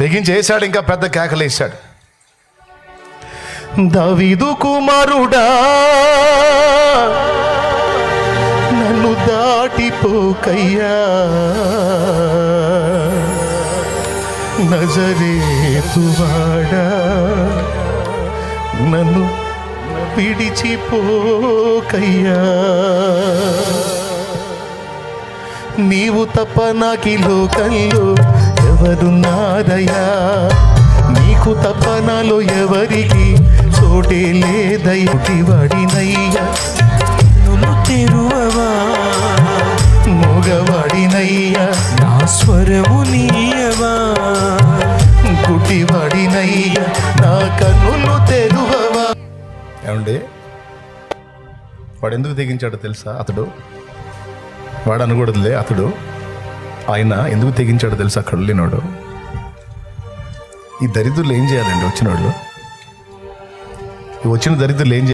తెగించేశాడు, ఇంకా పెద్ద కేకలేశాడు. దావీదు కుమారుడా, నన్ను దాటిపోకయ్యా, నజరేతువాడా, నన్ను విడిచిపోకయ్యా. నీవు తప్ప నాకి లోకంలో ఎవరున్నారయ్యా, నీకు తప్ప నాలో ఎవరికి చోటే లేదయ్యా. నువ్వు తెరువవా మోగవాడినయ్యా, నా స్వరము నీయవా, గుడ్డివాడినయ్యా, నా కన్నులు తెరువవా. ఏమండి, వాడు ఎందుకు తెగించాడో తెలుసా? వాడు అనకూడదులే, ఆయన ఎందుకు తెగించాడో తెలుసా? అక్కడ వెళ్ళినాడు. ఈ దరిద్రులు ఏం చేయాలండి? వచ్చిన దరిద్రులు ఏం చేయాలి?